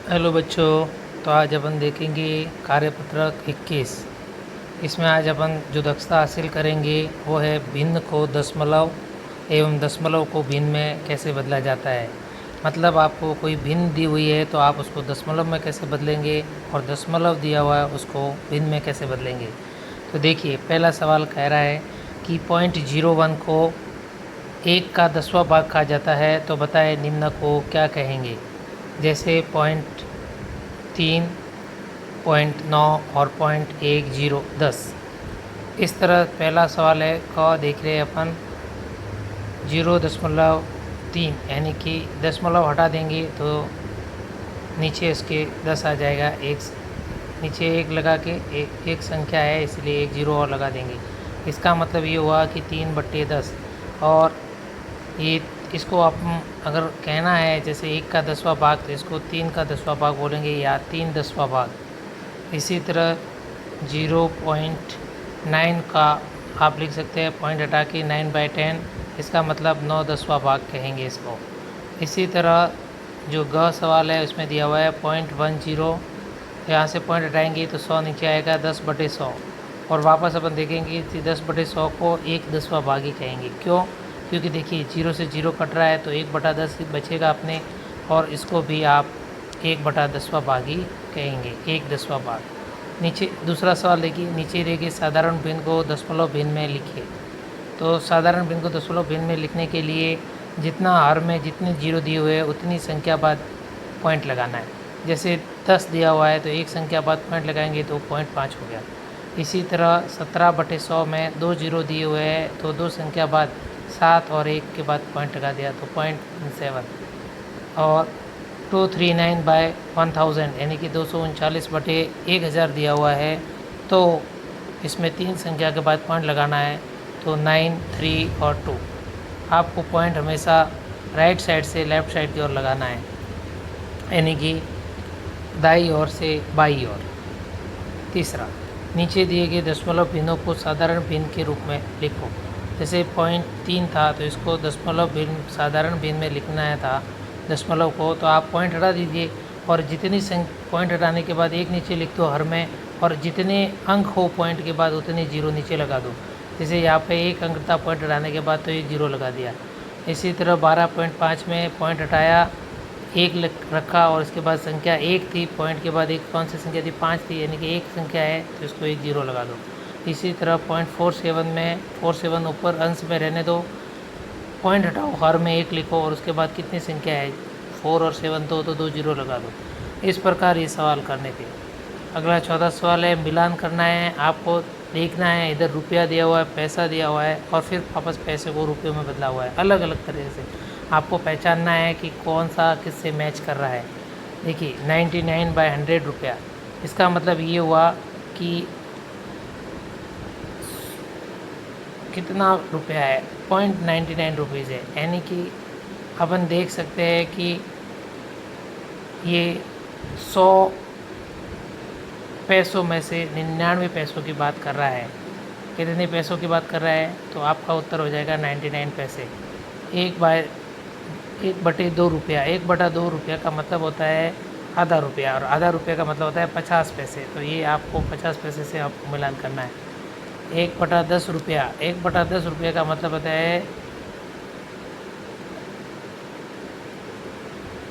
Hello बच्चों। तो आज अपन देखेंगे कार्यपत्रक 21। इसमें आज अपन जो दक्षता हासिल करेंगे वो है भिन्न को दशमलव एवं दशमलव को भिन्न में कैसे बदला जाता है। मतलब आपको कोई भिन्न दी हुई है तो आप उसको दशमलव में कैसे बदलेंगे और दशमलव दिया हुआ है उसको भिन्न में कैसे बदलेंगे। तो देखिए, पहला सवाल कह रहा है कि 0.01 को 1 का 10वां भाग कहा जाता है, तो बताए निम्न को क्या कहेंगे। जैसे 0.3, 0.9 और 0.10। इस तरह पहला सवाल है क देख रहे हैं अपन 0.3 यानी कि दशमलव हटा देंगे तो नीचे इसके 10 आ जाएगा। एक नीचे एक लगा के एक संख्या है इसलिए एक जीरो और लगा देंगे। इसका मतलब ये हुआ कि 3/10। और ये इसको आप अगर कहना है जैसे 1 का 10वां भाग तो इसको 3 का 10वां भाग बोलेंगे या 3/10वां भाग। इसी तरह 0.9 का आप लिख सकते हैं, पॉइंट हटा के 9/10, इसका मतलब 9/10वां भाग कहेंगे इसको। इसी तरह जो ग सवाल है उसमें दिया हुआ है 0.10, यहाँ से पॉइंट हटाएंगे तो 100 नीचे आएगा 10/100। और वापस अपन देखेंगे कि 10/100 को 1/10वां भाग ही कहेंगे। क्यों? क्योंकि देखिए 0 से 0 कट रहा है तो 1/10 बचेगा अपने, और इसको भी आप 1/10वां भाग ही कहेंगे, 1/10वां भाग। नीचे दूसरा सवाल देखिए, नीचे देखिए साधारण भिन्न को दशमलव भिन्न में लिखिए। तो साधारण भिन्न को दशमलव भिन्न में लिखने के लिए जितना हर में जितने जीरो दिए हुए हैं उतनी संख्या बाद पॉइंट लगाना है। जैसे 10 दिया हुआ है तो एक संख्या बाद पॉइंट लगाएंगे तो 0.5 हो गया। इसी तरह 17/100 में 2 जीरो दिए हुए हैं तो 2 संख्या बाद 7 और 1 के बाद पॉइंट लगा दिया तो 0.7। और 239/1000 यानी कि 239/1000 दिया हुआ है तो इसमें 3 संख्या के बाद पॉइंट लगाना है तो 9, 3 और 2। आपको पॉइंट हमेशा राइट साइड से लेफ़्ट साइड की ओर लगाना है, यानी कि दाई ओर से बाई ओर। तीसरा, नीचे दिए गए दशमलव भिन्नों को साधारण भिन्न के रूप में लिखो। जैसे 0.3 था तो इसको दशमलव भिन्न साधारण भिन्न में लिखना है था दशमलव को, तो आप पॉइंट हटा दीजिए और जितनी पॉइंट हटाने के बाद एक नीचे लिख दो हर में, और जितने अंक हो पॉइंट के बाद उतने जीरो नीचे लगा दो। जैसे यहाँ पे एक अंक था, पॉइंट हटाने के बाद तो एक जीरो लगा दिया। इसी तरह 12.5 में पॉइंट हटाया, एक रखा और इसके बाद संख्या 1 थी, पॉइंट के बाद एक कौन सी संख्या थी, 5 थी, यानी कि एक संख्या है तो इसको एक जीरो लगा दो। इसी तरह 0.47 में 47 ऊपर अंश में रहने दो, पॉइंट हटाओ, हर में एक लिखो और उसके बाद कितनी संख्या है 4 और 7 तो 2 जीरो लगा दो। इस प्रकार ये सवाल करने थे। अगला 14 सवाल है, मिलान करना है। आपको देखना है इधर रुपया दिया हुआ है, पैसा दिया हुआ है और फिर वापस पैसे को रुपये में बदला हुआ है। अलग अलग तरह से आपको पहचानना है कि कौन सा किससे मैच कर रहा है। देखिए 99/100 रुपया, इसका मतलब ये हुआ कि कितना रुपया है, 0.99 रुपीज़ है। यानी कि अपन देख सकते हैं कि ये 100 पैसों में से 99 पैसों की बात कर रहा है। कितने पैसों की बात कर रहा है तो आपका उत्तर हो जाएगा 99 पैसे। 1/2 रुपया, 1/2 रुपया का मतलब होता है आधा रुपया, और आधा रुपया का मतलब होता है 50 पैसे। तो ये आपको 50 पैसे से आपको मिलान करना है। 1/10 रुपया, 1/10 रुपये का मतलब होता है,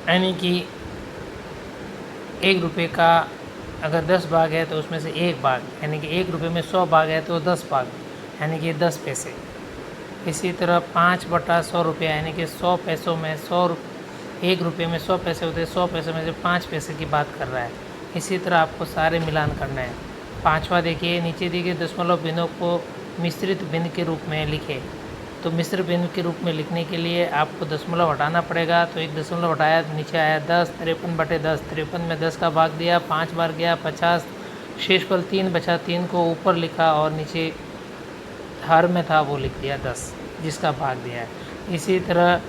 यानी कि 1 रुपये का अगर 10 भाग है तो उसमें से 1 भाग, यानी कि 1 रुपये में 100 भाग है तो 10 भाग, यानी कि 10 पैसे। इसी तरह 5/100 रुपया, यानी कि 100 पैसों में 1 रुपये में 100 पैसे होते हैं, 100 पैसों में से 5 पैसे की बात कर रहा है। इसी तरह आपको सारे मिलान करना है। पाँचवा देखिए, नीचे दिए गए दशमलव भिन्नों को मिश्रित भिन्न के रूप में लिखे। तो मिश्र भिन्न के रूप में लिखने के लिए आपको दशमलव हटाना पड़ेगा। तो एक दशमलव हटाया तो नीचे आया 10, 53/10, 53 में 10 का भाग दिया, 5 बार गया 50, शेषफल 3 बचा, 3 को ऊपर लिखा और नीचे हर में था वो लिख दिया 10 जिसका भाग दिया है। इसी तरह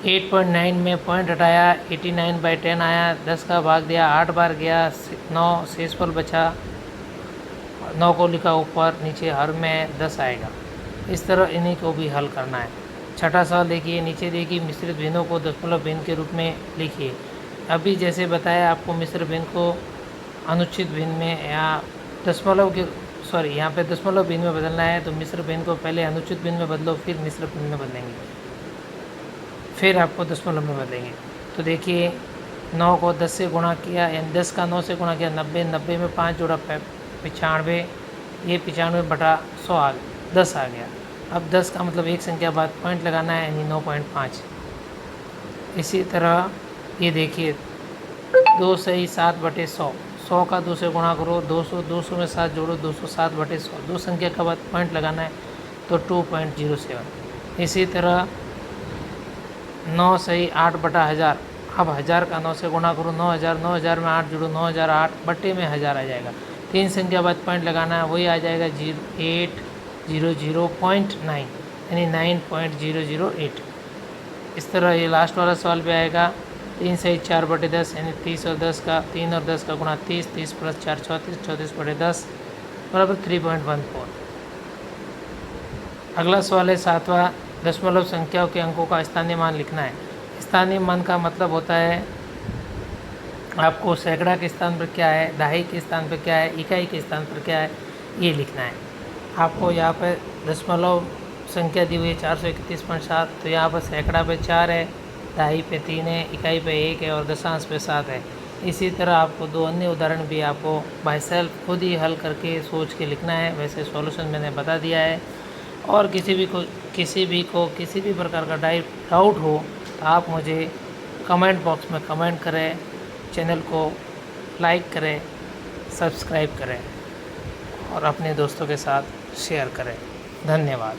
8.9 में पॉइंट हटाया, 89/10 आया, 10 का भाग दिया, 8 बार गया, 9 शेषफल बचा, 9 को लिखा ऊपर, नीचे हर में 10 आएगा। इस तरह इन्हीं को भी हल करना है। छठा सवाल देखिए, नीचे देखिए मिश्रित भिन्नों को दशमलव भिन्न के रूप में लिखिए। अभी जैसे बताया आपको मिश्र भिन्न को अनुचित भिन्न में या दशमलव के यहाँ पे दशमलव भिन्न में बदलना है, तो मिश्र भिन्न को पहले अनुचित भिन्न में बदलो, फिर मिश्र भिन्न में बदलेंगे, फिर आपको दशमलव में बदलेंगे। तो देखिए 9 को 10 से गुणा किया, यानी 10 का 9 से गुणा किया 90, 90 में 5 जोड़ा 95, ये 95 बटा 100 10 आ गया। अब 10 का मतलब एक संख्या बाद पॉइंट लगाना है, यानी 9.5। इसी तरह ये देखिए 2 सही 7 बटे 100, 100 का 2 से गुणा करो, 200, 200 में 7 जोड़ो, 207 बटे 100, दो संख्या का बाद पॉइंट लगाना है, तो 2.07। इसी तरह 9 सही 8 बटा 1000, अब 1000 का 9 से गुणा करो, 9000, 9000 में 8 जोड़ो, 9008 बटे में 1000 आ जाएगा। तीन संख्या बाद पॉइंट लगाना है, वही आ जाएगा 0800.9, यानी 9.008। इस तरह ये लास्ट वाला सवाल भी आएगा। 3 सही 4 बटे 10, यानी 30 और 10 का 3 और 10 का गुणा 30, 30 प्लस 4 34, 34 बटे 10 बराबर 3.14। अगला सवाल है 7वां, दशमलव संख्याओं के अंकों का स्थानीय मान लिखना है। स्थानीय मान का मतलब होता है आपको सैकड़ा के स्थान पर क्या है, दहाई के स्थान पर क्या है, इकाई के स्थान पर क्या है, ये लिखना है। आपको यहाँ पर दशमलव संख्या दी हुई है 431.7, तो यहाँ पर सैकड़ा पे 4 है, दहाई पे 3 है, इकाई पे 1 है और दशांश पे 7 है। इसी तरह आपको दो अन्य उदाहरण भी आपको बाय सेल्फ खुद ही हल करके सोच के लिखना है। वैसे सॉल्यूशन मैंने बता दिया है। और किसी भी किसी भी प्रकार का डाउट हो तो आप मुझे कमेंट बॉक्स में कमेंट करें, चैनल को लाइक करें, सब्सक्राइब करें और अपने दोस्तों के साथ शेयर करें। धन्यवाद।